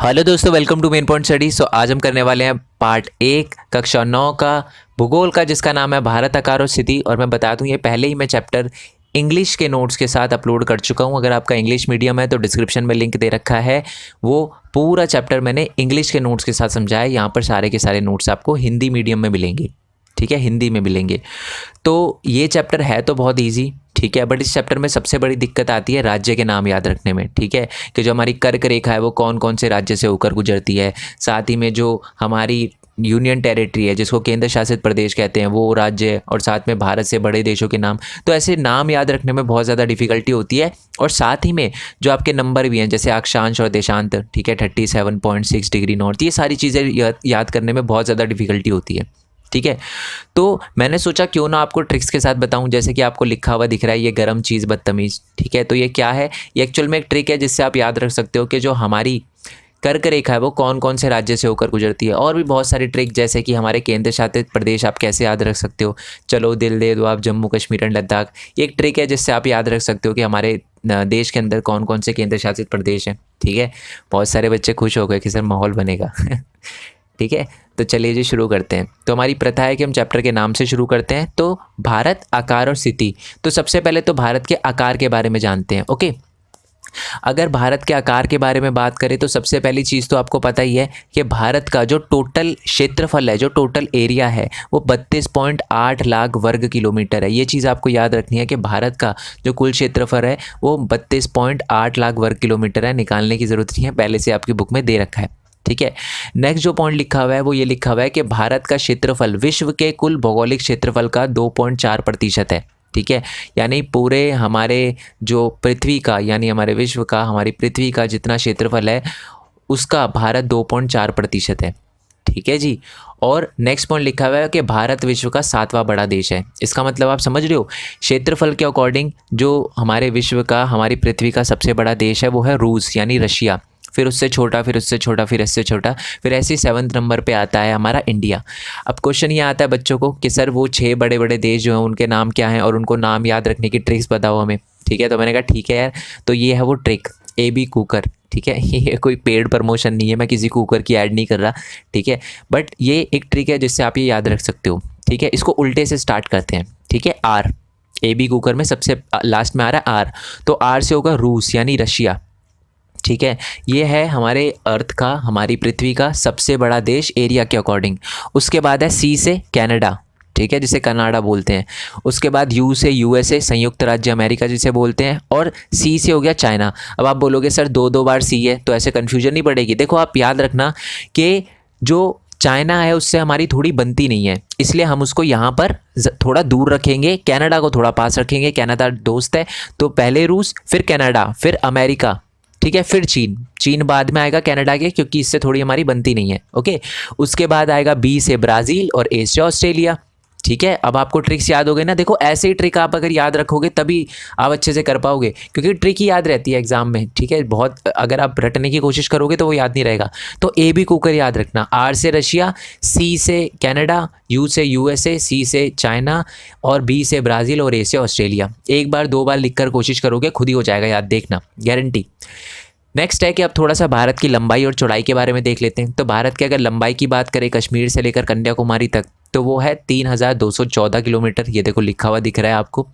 Hello दोस्तों, welcome to main point study. So आज हम करने वाले हैं पार्ट 1 कक्षा 9 का भूगोल का, जिसका नाम है भारत आकार और स्थिति। और मैं बता दूं, ये पहले ही मैं चैप्टर इंग्लिश के नोट्स के साथ अपलोड कर चुका हूं। अगर आपका इंग्लिश मीडियम है तो डिस्क्रिप्शन में लिंक दे रखा है। वो पूरा चैप्टर मैंने इंग्लिश के नोट्स के साथ समझाया है। यहाँ पर सारे के सारे नोट्स आपको हिंदी मीडियम में मिलेंगे, ठीक है, हिंदी में मिलेंगे। तो ये चैप्टर है तो बहुत ईजी, ठीक है, बट इस चैप्टर में सबसे बड़ी दिक्कत आती है राज्य के नाम याद रखने में, ठीक है, कि जो हमारी कर्क रेखा है वो कौन कौन से राज्य से होकर गुजरती है। साथ ही में जो हमारी यूनियन टेरिटरी है, जिसको केंद्र शासित प्रदेश कहते हैं, वो राज्य, और साथ में भारत से बड़े देशों के नाम। तो ऐसे नाम याद रखने में बहुत ज़्यादा डिफिकल्टी होती है। और साथ ही में जो आपके नंबर भी हैं, जैसे अक्षांश और देशांत, ठीक है, 37.6 डिग्री नॉर्थ, ये सारी चीज़ें याद करने में बहुत ज़्यादा डिफिकल्टी होती है, ठीक है। तो मैंने सोचा क्यों ना आपको ट्रिक्स के साथ बताऊं। जैसे कि आपको लिखा हुआ दिख रहा है, ये गर्म चीज़ बदतमीज़, ठीक है। तो ये क्या है? ये एक्चुअल में एक ट्रिक है जिससे आप याद रख सकते हो कि जो हमारी कर्क रेखा है वो कौन कौन से राज्य से होकर गुजरती है। और भी बहुत सारी ट्रिक, जैसे कि हमारे केंद्र शासित प्रदेश आप कैसे याद रख सकते हो। चलो दिल दे दो आप, जम्मू कश्मीर एंड लद्दाख, ये एक ट्रिक है जिससे आप याद रख सकते हो कि हमारे देश के अंदर कौन कौन से केंद्र शासित प्रदेश हैं, ठीक है। बहुत सारे बच्चे खुश हो गए कि सर माहौल बनेगा ठीक है। तो चलिए जी शुरू करते हैं। तो हमारी प्रथा है कि हम चैप्टर के नाम से शुरू करते हैं। तो भारत, आकार और स्थिति। तो सबसे पहले तो भारत के आकार के बारे में जानते हैं, ओके। अगर भारत के आकार के बारे में बात करें तो सबसे पहली चीज़ तो आपको पता ही है कि भारत का जो टोटल क्षेत्रफल है, जो टोटल एरिया है, वो 32.8 लाख वर्ग किलोमीटर है। ये चीज़ आपको याद रखनी है कि भारत का जो कुल क्षेत्रफल है वो 32.8 लाख वर्ग किलोमीटर है। निकालने की ज़रूरत नहीं है, पहले से आपकी बुक में दे रखा है, ठीक है। नेक्स्ट जो पॉइंट लिखा हुआ है वो ये लिखा हुआ है कि भारत का क्षेत्रफल विश्व के कुल भौगोलिक क्षेत्रफल का 2.4% है, ठीक है। यानी पूरे हमारे जो पृथ्वी का, यानी हमारे विश्व का, हमारी पृथ्वी का जितना क्षेत्रफल है उसका भारत 2.4% है, ठीक है जी। और नेक्स्ट पॉइंट लिखा हुआ है कि भारत विश्व का 7वां बड़ा देश है। इसका मतलब आप समझ रहे हो, क्षेत्रफल के अकॉर्डिंग जो हमारे विश्व का, हमारी पृथ्वी का सबसे बड़ा देश है वो है रूस, यानी रशिया। फिर उससे छोटा, फिर उससे छोटा, फिर इससे छोटा, फिर ऐसे ही 7वें नंबर पे आता है हमारा इंडिया। अब क्वेश्चन ये आता है बच्चों को कि सर वो 6 बड़े बड़े देश जो हैं उनके नाम क्या हैं और उनको नाम याद रखने की ट्रिक्स बताओ हमें, ठीक है। तो मैंने कहा ठीक है यार, तो ये है वो ट्रिक, AB कुकर, ठीक है। ये कोई पेड प्रमोशन नहीं है, मैं किसी कुकर की ऐड नहीं कर रहा, ठीक है, बट ये एक ट्रिक है जिससे आप ये याद रख सकते हो, ठीक है। इसको उल्टे से स्टार्ट करते हैं, ठीक है। आर, AB कुकर में सबसे लास्ट में आ रहा है आर, तो आर से होगा रूस यानी रशिया, ठीक है। ये है हमारे अर्थ का, हमारी पृथ्वी का सबसे बड़ा देश एरिया के अकॉर्डिंग। उसके बाद है सी से कनाडा, ठीक है, जिसे कनाडा बोलते हैं। उसके बाद यू से USA, संयुक्त राज्य अमेरिका जिसे बोलते हैं। और सी से हो गया चाइना। अब आप बोलोगे सर 2 बार सी है तो ऐसे कन्फ्यूजन नहीं पड़ेगी। देखो आप याद रखना कि जो चाइना है उससे हमारी थोड़ी बनती नहीं है, इसलिए हम उसको यहाँ पर थोड़ा दूर रखेंगे, कनाडा को थोड़ा पास रखेंगे। कनाडा दोस्त है, तो पहले रूस, फिर कनाडा, फिर अमेरिका, ठीक है, फिर चीन। चीन बाद में आएगा कनाडा के, क्योंकि इससे थोड़ी हमारी बनती नहीं है, ओके। उसके बाद आएगा बी से ब्राज़ील और ए से ऑस्ट्रेलिया, ठीक है। अब आपको ट्रिक्स याद हो गए ना। देखो ऐसे ही ट्रिक आप अगर याद रखोगे तभी आप अच्छे से कर पाओगे, क्योंकि ट्रिक ही याद रहती है एग्जाम में, ठीक है। बहुत अगर आप रटने की कोशिश करोगे तो वो याद नहीं रहेगा। तो AB कुकर याद रखना, आर से रशिया, सी से कनाडा, यू से USA, सी से चाइना, और बी से ब्राज़ील और ए से ऑस्ट्रेलिया। एक बार 2 बार लिखकर कोशिश करोगे, खुद ही हो जाएगा याद, देखना, गारंटी। नेक्स्ट है कि अब थोड़ा सा भारत की लंबाई और चौड़ाई के बारे में देख लेते हैं। तो भारत की अगर लंबाई की बात करें कश्मीर से लेकर कन्याकुमारी तक, तो वो है 3214 किलोमीटर। ये देखो लिखा हुआ दिख रहा है आपको।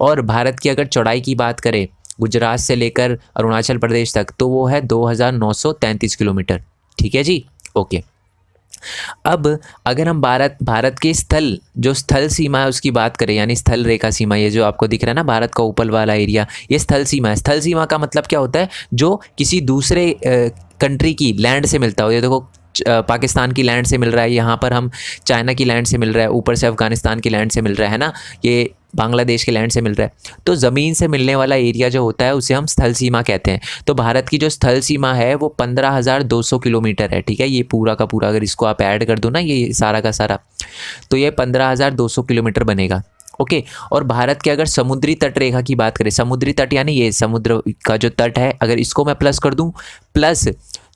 और भारत की अगर चौड़ाई की बात करें गुजरात से लेकर अरुणाचल प्रदेश तक, तो वो है 2933 किलोमीटर, ठीक है जी, ओके। अब अगर हम भारत के जो स्थल सीमा है उसकी बात करें, यानी स्थल रेखा सीमा, ये जो आपको दिख रहा है ना भारत का ऊपर वाला एरिया, ये स्थल सीमा है। स्थल सीमा का मतलब क्या होता है? जो किसी दूसरे कंट्री की लैंड से मिलता हो। ये देखो पाकिस्तान की लैंड से मिल रहा है, यहाँ पर हम चाइना की लैंड से मिल रहा है, ऊपर से अफगानिस्तान की लैंड से मिल रहा है ना, ये बांग्लादेश के लैंड से मिल रहा है। तो ज़मीन से मिलने वाला एरिया जो होता है उसे हम स्थल सीमा कहते हैं। तो भारत की जो स्थल सीमा है वो 15,200 किलोमीटर है, ठीक है। ये पूरा का पूरा अगर इसको आप ऐड कर दो ना, ये सारा का सारा, तो ये 15,200 किलोमीटर बनेगा, ओके। और भारत के अगर समुद्री तट रेखा की बात करें, समुद्री तट यानी ये समुद्र का जो तट है, अगर इसको मैं प्लस कर दूं, प्लस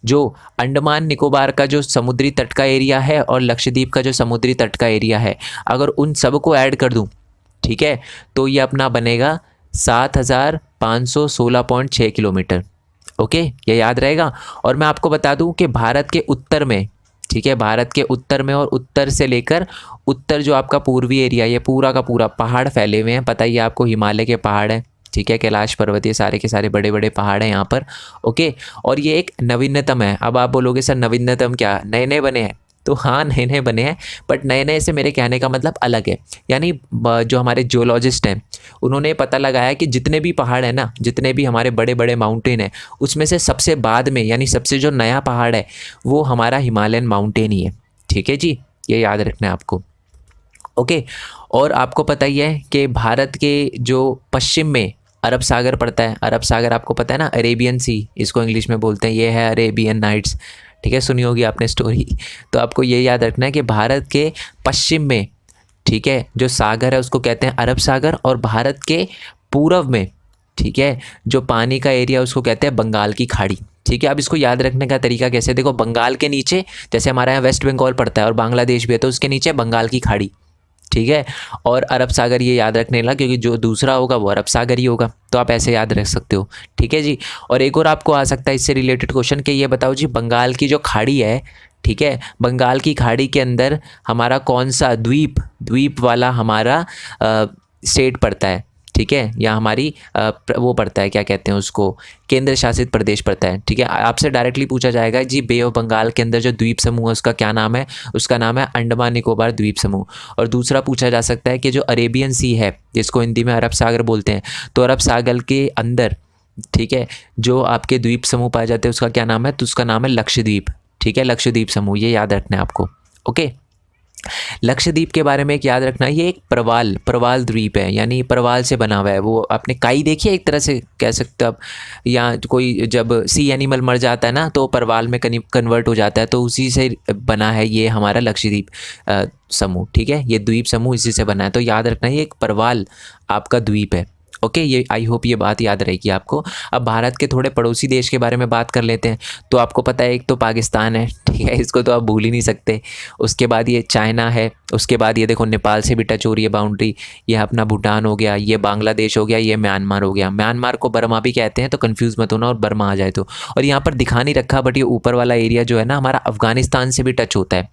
जो अंडमान निकोबार का जो समुद्री तट का एरिया है और लक्षद्वीप का जो समुद्री तट का एरिया है, अगर उन सब को ऐड कर दूं, ठीक है, तो ये अपना बनेगा 7,516.6 किलोमीटर, ओके, ये याद रहेगा। और मैं आपको बता दूं कि भारत के उत्तर में, ठीक है, भारत के उत्तर में और उत्तर से लेकर उत्तर जो आपका पूर्वी एरिया, ये पूरा का पूरा पहाड़ फैले हुए हैं, पता ही है आपको, हिमालय के पहाड़ हैं, ठीक है, कैलाश पर्वत, ये सारे के सारे बड़े बड़े पहाड़ हैं यहाँ पर। ओके, और ये एक नवीनतम है। अब आप बोलोगे सर नवीनतम क्या, नए नए बने हैं? तो हाँ, नए नए बने हैं, बट नए नए से मेरे कहने का मतलब अलग है। यानी जो हमारे जियोलॉजिस्ट हैं उन्होंने पता लगाया कि जितने भी पहाड़ हैं ना, जितने भी हमारे बड़े बड़े माउंटेन हैं, उसमें से सबसे बाद में, यानी सबसे जो नया पहाड़ है वो हमारा हिमालयन माउंटेन ही है। ठीक है जी, ये याद रखना है आपको। ओके, और आपको पता ही है कि भारत के जो पश्चिम में अरब सागर पड़ता है, अरब सागर आपको पता है ना, अरेबियन सी इसको इंग्लिश में बोलते हैं, ये है अरेबियन नाइट्स, ठीक है, सुनी होगी आपने स्टोरी। तो आपको ये याद रखना है कि भारत के पश्चिम में, ठीक है, जो सागर है उसको कहते हैं अरब सागर, और भारत के पूर्व में, ठीक है, जो पानी का एरिया उसको कहते हैं बंगाल की खाड़ी। ठीक है, अब इसको याद रखने का तरीका कैसे, देखो बंगाल के नीचे, जैसे हमारे यहाँ वेस्ट बंगाल पड़ता है और बांग्लादेश भी है, तो उसके नीचे बंगाल की खाड़ी, ठीक है, और अरब सागर, ये याद रखने लगा क्योंकि जो दूसरा होगा वो अरब सागर ही होगा, तो आप ऐसे याद रख सकते हो। ठीक है जी, और एक और आपको आ सकता है इससे रिलेटेड क्वेश्चन कि ये बताओ जी, बंगाल की जो खाड़ी है, ठीक है, बंगाल की खाड़ी के अंदर हमारा कौन सा द्वीप वाला हमारा स्टेट पड़ता है, ठीक है, या हमारी वो पड़ता है, क्या कहते हैं उसको, केंद्र शासित प्रदेश पड़ता है। ठीक है, आपसे डायरेक्टली पूछा जाएगा जी बे ऑफ बंगाल के अंदर जो द्वीप समूह है उसका क्या नाम है, उसका नाम है अंडमान निकोबार द्वीप समूह। और दूसरा पूछा जा सकता है कि जो अरेबियन सी है, जिसको हिंदी में अरब सागर बोलते हैं, तो अरब सागर के अंदर, ठीक है, जो आपके द्वीप समूह पाए जाते हैं उसका क्या नाम है, तो उसका नाम है लक्षद्वीप। ठीक है, लक्षद्वीप समूह, ये याद रखना है आपको। ओके, लक्षद्वीप के बारे में एक याद रखना, ये एक प्रवाल द्वीप है, यानी प्रवाल से बना हुआ है। वो आपने काई देखी है, एक तरह से कह सकते हो आप, या कोई जब सी एनिमल मर जाता है ना तो प्रवाल में कन्वर्ट हो जाता है, तो उसी से बना है ये हमारा लक्षद्वीप समूह। ठीक है, ये द्वीप समूह इसी से बना है, तो याद रखना ये एक प्रवाल आपका द्वीप है। ओके, ये आई होप ये बात याद रहेगी आपको। अब भारत के थोड़े पड़ोसी देश के बारे में बात कर लेते हैं। तो आपको पता है एक तो पाकिस्तान है, ठीक है, इसको तो आप भूल ही नहीं सकते। उसके बाद ये चाइना है, उसके बाद ये देखो नेपाल से भी टच हो रही है बाउंड्री, ये अपना भूटान हो गया, ये बांग्लादेश हो गया, ये म्यांमार हो गया। म्यांमार को बर्मा भी कहते हैं, तो कन्फ्यूज़ मत होना और बर्मा आ जाए तो। और यहाँ पर दिखा नहीं रखा, बट ये ऊपर वाला एरिया जो है ना हमारा अफ़गानिस्तान से भी टच होता है,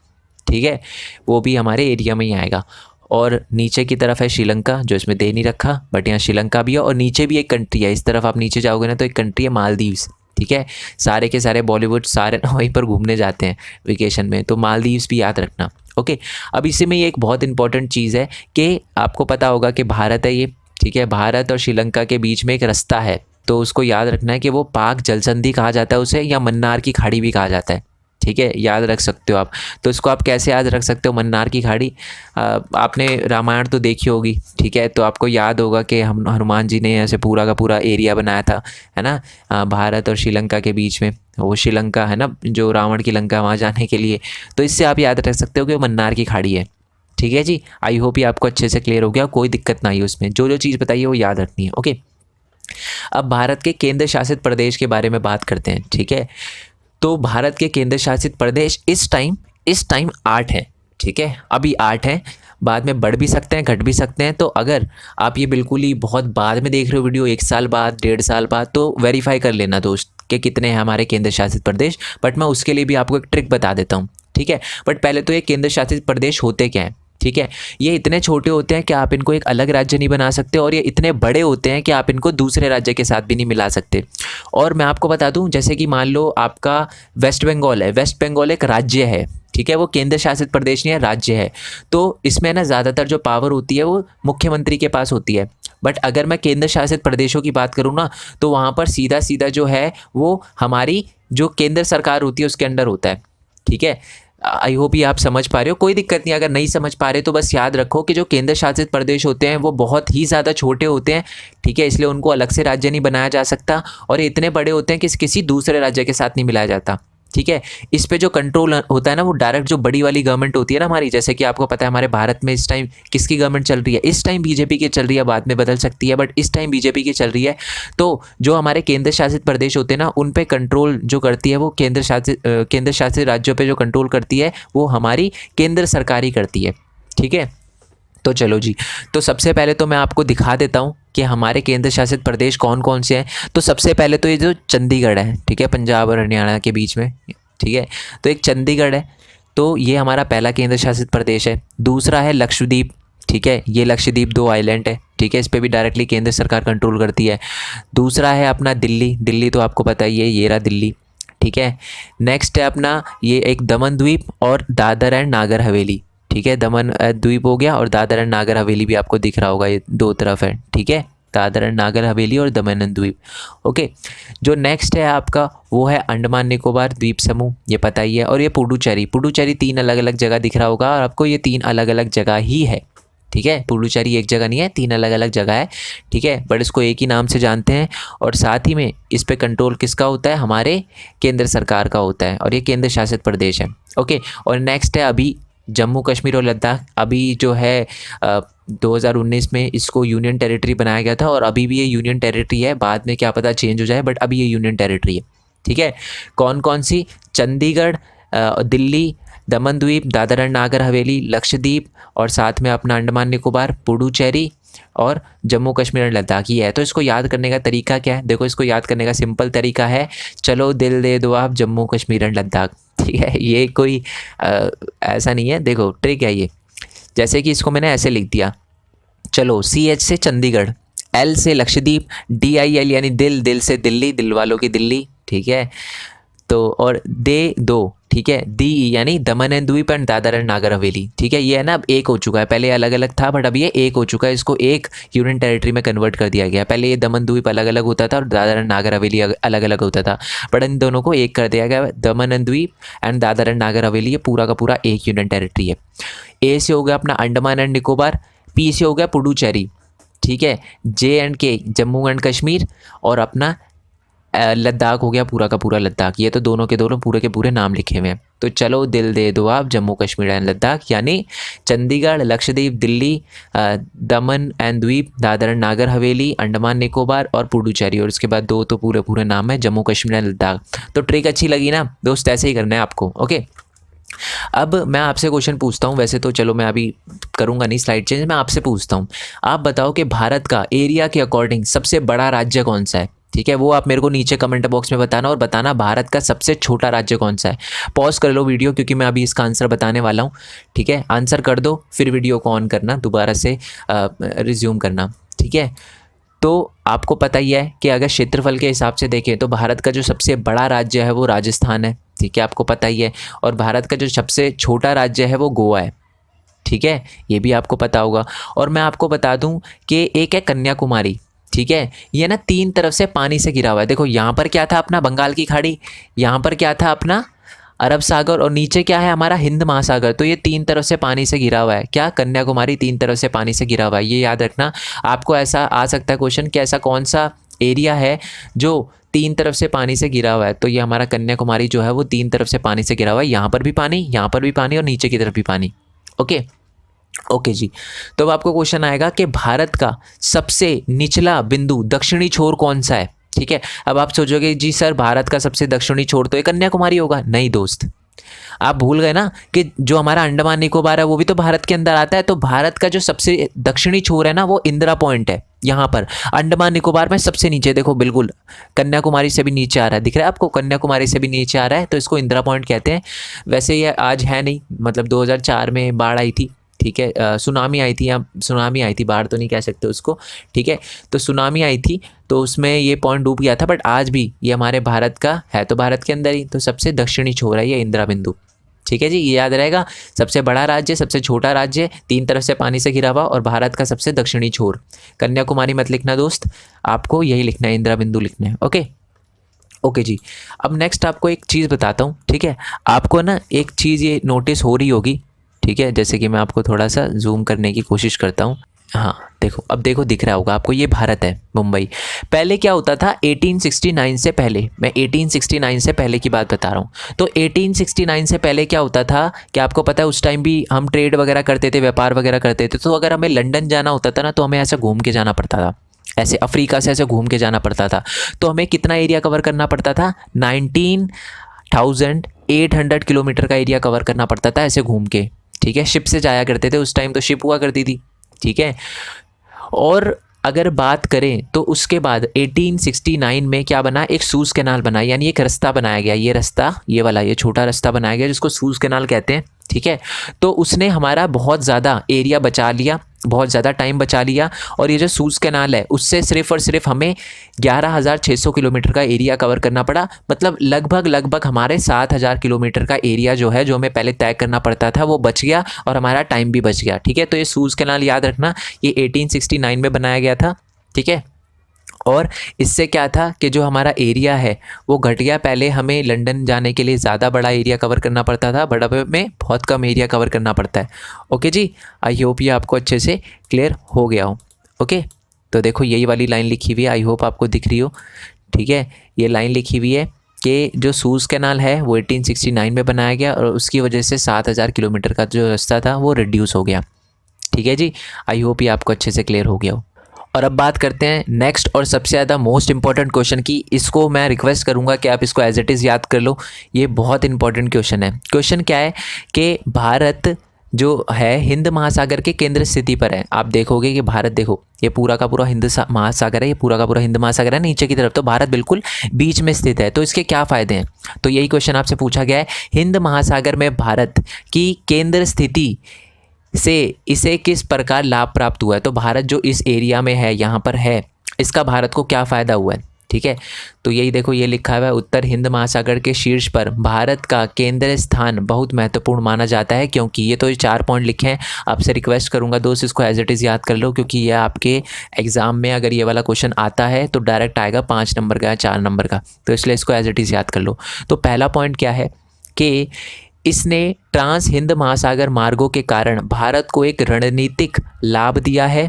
ठीक है, वो भी हमारे एरिया में ही आएगा। और नीचे की तरफ है श्रीलंका, जो इसमें दे नहीं रखा, बट यहाँ श्रीलंका भी है, और नीचे भी एक कंट्री है, इस तरफ आप नीचे जाओगे ना तो एक कंट्री है मालदीव्स। ठीक है, सारे के सारे बॉलीवुड सारे ना वहीं पर घूमने जाते हैं वेकेशन में, तो मालदीव्स भी याद रखना। ओके, अब इसी में ये एक बहुत इंपॉर्टेंट चीज़ है कि आपको पता होगा कि भारत है ये, ठीक है, भारत और श्रीलंका के बीच में एक रास्ता है, तो उसको याद रखना है कि वो पाक जलसंधि कहा जाता है उसे, या मन्नार की खाड़ी भी कहा जाता है। ठीक है, याद रख सकते हो आप। तो इसको आप कैसे याद रख सकते हो, मन्नार की खाड़ी, आपने रामायण तो देखी होगी, ठीक है, तो आपको याद होगा कि हम हनुमान जी ने ऐसे पूरा का पूरा एरिया बनाया था, है ना, भारत और श्रीलंका के बीच में, वो श्रीलंका है ना जो रावण की लंका, वहाँ जाने के लिए। तो इससे आप याद रख सकते हो कि वो मन्नार की खाड़ी है। ठीक है जी, आई होप ये आपको अच्छे से क्लियर हो गया, कोई दिक्कत ना आई उसमें, जो जो चीज़ बताइए वो याद रखनी है। ओके, अब भारत के केंद्र शासित प्रदेश के बारे में बात करते हैं। ठीक है, तो भारत के केंद्र शासित प्रदेश इस टाइम 8 हैं। ठीक है, अभी 8 हैं, बाद में बढ़ भी सकते हैं, घट भी सकते हैं। तो अगर आप ये बिल्कुल ही बहुत बाद में देख रहे हो वीडियो, 1 साल बाद, 1.5 साल बाद, तो वेरीफाई कर लेना दोस्त कि कितने हैं हमारे केंद्र शासित प्रदेश। बट मैं उसके लिए भी आपको एक ट्रिक बता देता हूँ। ठीक है, बट पहले तो ये केंद्र शासित प्रदेश होते क्या हैं। ठीक है, ये इतने छोटे होते हैं कि आप इनको एक अलग राज्य नहीं बना सकते, और ये इतने बड़े होते हैं कि आप इनको दूसरे राज्य के साथ भी नहीं मिला सकते। और मैं आपको बता दूं, जैसे कि मान लो आपका वेस्ट बंगाल है, वेस्ट बंगाल एक राज्य है, ठीक है, वो केंद्र शासित प्रदेश नहीं है, राज्य है। तो इसमें ना ज़्यादातर जो पावर होती है वो मुख्यमंत्री के पास होती है। बट अगर मैं केंद्र शासित प्रदेशों की बात करूँ ना, तो वहाँ पर सीधा सीधा जो है वो हमारी जो केंद्र सरकार होती है उसके अंडर होता है। ठीक है, आई होप ये आप समझ पा रहे हो, कोई दिक्कत नहीं, अगर नहीं समझ पा रहे तो बस याद रखो कि जो केंद्र शासित प्रदेश होते हैं वो बहुत ही ज़्यादा छोटे होते हैं। ठीक है, इसलिए उनको अलग से राज्य नहीं बनाया जा सकता, और ये इतने बड़े होते हैं कि किसी दूसरे राज्य के साथ नहीं मिलाया जाता। ठीक है, इस पे जो कंट्रोल होता है ना वो डायरेक्ट जो बड़ी वाली गवर्नमेंट होती है ना हमारी, जैसे कि आपको पता है हमारे भारत में इस टाइम किसकी गवर्नमेंट चल रही है, इस टाइम बीजेपी की चल रही है, बाद में बदल सकती है, बट इस टाइम बीजेपी की चल रही है। तो जो हमारे केंद्र शासित प्रदेश होते हैं ना, उन पे कंट्रोल जो करती है वो केंद्र शासित राज्यों पे जो कंट्रोल करती है वो हमारी केंद्र सरकार ही करती है। ठीक है, तो चलो जी, तो सबसे पहले तो मैं आपको दिखा देता हूँ कि हमारे केंद्र शासित प्रदेश कौन कौन से हैं। तो सबसे पहले तो ये जो चंडीगढ़ है, ठीक है, पंजाब और हरियाणा के बीच में, ठीक है, तो एक चंडीगढ़ है, तो ये हमारा पहला केंद्र शासित प्रदेश है। दूसरा है लक्षद्वीप, ठीक है, ये लक्षद्वीप 2 आइलैंड है, ठीक है, इस पर भी डायरेक्टली केंद्र सरकार कंट्रोल करती है। दूसरा है अपना दिल्ली, दिल्ली तो आपको पता ही है, ये रहा दिल्ली, ठीक है। नेक्स्ट है अपना ये एक दमन द्वीप और दादर एंड नागर हवेली, ठीक है, दमन द्वीप हो गया और दादर एंड नागर हवेली भी आपको दिख रहा होगा, ये दो तरफ है, ठीक है, दादर एंड नागर हवेली और दमन एंड द्वीप। ओके, जो नेक्स्ट है आपका वो है अंडमान निकोबार द्वीप समूह, ये पता ही है, और ये पुडुचेरी, पुडुचेरी 3 अलग अलग जगह दिख रहा होगा और आपको ये 3 अलग अलग जगह ही है, ठीक है, पुडुचेरी एक जगह नहीं है, 3 अलग अलग जगह है, ठीक है, बट इसको एक ही नाम से जानते हैं। और साथ ही में इस पे कंट्रोल किसका होता है, हमारे केंद्र सरकार का होता है, और ये केंद्र शासित प्रदेश है। ओके, और नेक्स्ट है अभी जम्मू कश्मीर और लद्दाख, अभी जो है 2019 में इसको यूनियन टेरिटरी बनाया गया था, और अभी भी ये यूनियन टेरिटरी है, बाद में क्या पता चेंज हो जाए, बट अभी ये यूनियन टेरिटरी है, ठीक है। कौन कौन सी, चंडीगढ़, दिल्ली, दमन द्वीप, दादर एंड नागर हवेली, लक्षद्वीप, और साथ में अपना अंडमान निकोबार, पुडुचेरी और जम्मू कश्मीर और लद्दाख ही है। तो इसको याद करने का तरीका क्या है, देखो इसको याद करने का सिंपल तरीका है, चलो दिल दे दो आप जम्मू कश्मीर एंड लद्दाख, ठीक है, ये कोई ऐसा नहीं है, देखो ट्रिक है ये। जैसे कि इसको मैंने ऐसे लिख दिया, चलो CH से चंडीगढ़, L से लक्षद्वीप, DIL यानी दिल, दिल से दिल्ली, दिल वालों की दिल्ली, ठीक है, तो और दे दो, ठीक है, दी यानी दमन एंड द्वीप एंड दादर एंड नागर हवेली, ठीक है, ये है ना अब एक हो चुका है, पहले अलग अलग था बट अब ये एक हो चुका है, इसको एक यूनियन टेरिटरी में कन्वर्ट कर दिया गया। पहले ये दमन द्वीप अलग अलग होता था और दादर एंड नागर हवेली अलग अलग होता था, बट इन दोनों को एक कर दिया गया, दमन एंड द्वीप एंड दादर एंड नागर हवेली, ये पूरा का पूरा एक यूनियन टेरिटरी है। ए से हो गया अपना अंडमान एंड निकोबार, पी से हो गया पुडुचेरी, ठीक है, J&K जम्मू एंड कश्मीर, और अपना लद्दाख हो गया पूरा का पूरा लद्दाख। ये तो दोनों के दोनों पूरे के पूरे नाम लिखे हुए हैं। तो चलो दिल दे दो आप जम्मू कश्मीर एंड लद्दाख, यानी चंडीगढ़, लक्षद्वीप, दिल्ली, दमन एंड द्वीप, दादर एंड नागर हवेली, अंडमान निकोबार और पुडुचेरी, और उसके बाद दो तो पूरे पूरे नाम है जम्मू कश्मीर एंड लद्दाख। तो ट्रिक अच्छी लगी ना दोस्त, ऐसे ही करना है आपको। ओके, अब मैं आपसे क्वेश्चन पूछता हूँ, वैसे तो चलो मैं अभी करूँगा नहीं स्लाइड चेंज, मैं आपसे पूछता हूँ, आप बताओ कि भारत का एरिया के अकॉर्डिंग सबसे बड़ा राज्य कौन सा है, ठीक है, वो आप मेरे को नीचे कमेंट बॉक्स में बताना, और बताना भारत का सबसे छोटा राज्य कौन सा है। पॉज कर लो वीडियो, क्योंकि मैं अभी इसका आंसर बताने वाला हूँ, ठीक है, आंसर कर दो, फिर वीडियो को ऑन करना, दोबारा से रिज्यूम करना, ठीक है। तो आपको पता ही है कि अगर क्षेत्रफल के हिसाब से देखें तो भारत का जो सबसे बड़ा राज्य है वो राजस्थान है, ठीक है, आपको पता ही है, और भारत का जो सबसे छोटा राज्य है वो गोवा है, ठीक है, ये भी आपको पता होगा। और मैं आपको बता दूं कि एक है कन्याकुमारी, ठीक है, ये ना 3 तरफ से पानी से घिरा हुआ है। देखो यहाँ पर क्या था अपना बंगाल की खाड़ी, यहाँ पर क्या था अपना अरब सागर, और नीचे क्या है हमारा हिंद महासागर। तो ये 3 तरफ से पानी से घिरा हुआ है, क्या, कन्याकुमारी 3 तरफ से पानी से घिरा हुआ है, ये याद रखना। आपको ऐसा आ सकता है क्वेश्चन कि ऐसा कौन सा एरिया है जो 3 तरफ से पानी से घिरा हुआ है, तो ये हमारा कन्याकुमारी जो है वो 3 तरफ से पानी से घिरा हुआ है, यहाँ पर भी पानी, यहाँ पर भी पानी और नीचे की तरफ भी पानी। ओके ओके जी, तो अब आपको क्वेश्चन आएगा कि भारत का सबसे निचला बिंदु दक्षिणी छोर कौन सा है, ठीक है। अब आप सोचोगे जी सर भारत का सबसे दक्षिणी छोर तो ये कन्याकुमारी होगा, नहीं दोस्त, आप भूल गए ना कि जो हमारा अंडमान निकोबार है वो भी तो भारत के अंदर आता है। तो भारत का जो सबसे दक्षिणी छोर है ना वो इंदिरा पॉइंट है, यहाँ पर अंडमान निकोबार में सबसे नीचे, देखो बिल्कुल कन्याकुमारी से भी नीचे आ रहा है, दिख रहा है आपको, कन्याकुमारी से भी नीचे आ रहा है, तो इसको इंदिरा पॉइंट कहते हैं। वैसे ये आज है नहीं, मतलब 2004 में बाढ़ आई थी, ठीक है, सुनामी आई थी, या सुनामी आई थी, बाढ़ तो नहीं कह सकते उसको, ठीक है, तो सुनामी आई थी तो उसमें ये पॉइंट डूब गया था, बट आज भी ये हमारे भारत का है, तो भारत के अंदर ही, तो सबसे दक्षिणी छोर है ये इंदिरा बिंदु, ठीक है जी, ये याद रहेगा। सबसे बड़ा राज्य, सबसे छोटा राज्य, 3 तरफ से पानी से घिरा हुआ, और भारत का सबसे दक्षिणी छोर। कन्याकुमारी मत लिखना दोस्त, आपको यही लिखना है, इंदिरा बिंदु लिखना है। ओके ओके जी, अब नेक्स्ट आपको एक चीज़ बताता हूँ, ठीक है, आपको ना एक चीज़ ये नोटिस हो रही होगी, ठीक है, जैसे कि मैं आपको थोड़ा सा जूम करने की कोशिश करता हूँ, हाँ देखो, अब देखो दिख रहा होगा आपको, ये भारत है, मुंबई। पहले क्या होता था 1869 से पहले, मैं 1869 से पहले की बात बता रहा हूँ, तो 1869 से पहले क्या होता था कि आपको पता है उस टाइम भी हम ट्रेड वगैरह करते थे, व्यापार वगैरह करते थे, तो अगर हमें लंदन जाना होता था ना तो हमें ऐसे घूम के जाना पड़ता था, ऐसे अफ्रीका से ऐसे घूम के जाना पड़ता था, तो हमें कितना एरिया कवर करना पड़ता था, 19,800 किलोमीटर का एरिया कवर करना पड़ता था ऐसे घूम के, ठीक है, शिप से जाया करते थे, उस टाइम तो शिप हुआ करती थी, ठीक है। और अगर बात करें तो उसके बाद 1869 में क्या बना, एक सूज कैनाल बना, यानी एक रास्ता बनाया गया, ये रास्ता, ये वाला, ये छोटा रास्ता बनाया गया जिसको सूज कैनाल कहते हैं, ठीक है। तो उसने हमारा बहुत ज़्यादा एरिया बचा लिया, बहुत ज़्यादा टाइम बचा लिया। और ये जो सूज कैनाल है उससे सिर्फ और सिर्फ हमें 11,600 किलोमीटर का एरिया कवर करना पड़ा, मतलब लगभग हमारे 7,000 किलोमीटर का एरिया जो है, जो हमें पहले तय करना पड़ता था, वो बच गया और हमारा टाइम भी बच गया, ठीक है। तो ये सूज कैनाल याद रखना, ये 1869 में बनाया गया था, ठीक है। और इससे क्या था कि जो हमारा एरिया है वो घट गया। पहले हमें लंदन जाने के लिए ज़्यादा बड़ा एरिया कवर करना पड़ता था, बड़ा में बहुत कम एरिया कवर करना पड़ता है। ओके जी, आई होप ये आपको अच्छे से क्लियर हो गया हो। ओके, तो देखो यही वाली लाइन लिखी हुई है, आई होप आपको दिख रही हो, ठीक है। ये लाइन लिखी हुई है कि जो सूज कैनाल है वो 1869 में बनाया गया और उसकी वजह से 7,000 किलोमीटर का जो रास्ता था वो रिड्यूस हो गया, ठीक है जी। आई होप ये आपको अच्छे से क्लियर हो गया हो। और अब बात करते हैं नेक्स्ट और सबसे ज़्यादा मोस्ट इंपॉर्टेंट क्वेश्चन की। इसको मैं रिक्वेस्ट करूंगा कि आप इसको एज इट इज़ याद कर लो, ये बहुत इंपॉर्टेंट क्वेश्चन है। क्वेश्चन क्या है कि भारत जो है हिंद महासागर के केंद्र स्थिति पर है। आप देखोगे कि भारत, देखो ये पूरा का पूरा हिंद महासागर है, ये पूरा का पूरा हिंद महासागर है नीचे की तरफ, तो भारत बिल्कुल बीच में स्थित है। तो इसके क्या फ़ायदे हैं, तो यही क्वेश्चन आपसे पूछा गया है। हिंद महासागर में भारत की केंद्र स्थिति से इसे किस प्रकार लाभ प्राप्त हुआ है। तो भारत जो इस एरिया में है, यहाँ पर है, इसका भारत को क्या फ़ायदा हुआ है, ठीक है। तो यही देखो ये लिखा हुआ है, उत्तर हिंद महासागर के शीर्ष पर भारत का केंद्र स्थान बहुत महत्वपूर्ण माना जाता है, क्योंकि ये तो ये 4 पॉइंट लिखे हैं। आपसे रिक्वेस्ट करूंगा दोस्त इसको एज इट इज़ याद कर लो, क्योंकि ये आपके एग्जाम में अगर ये वाला क्वेश्चन आता है तो डायरेक्ट आएगा 5 नंबर का या 4 नंबर का, तो इसलिए इसको एज इट इज़ याद कर लो। तो पहला पॉइंट क्या है कि इसने ट्रांस हिंद महासागर मार्गों के कारण भारत को एक रणनीतिक लाभ दिया है,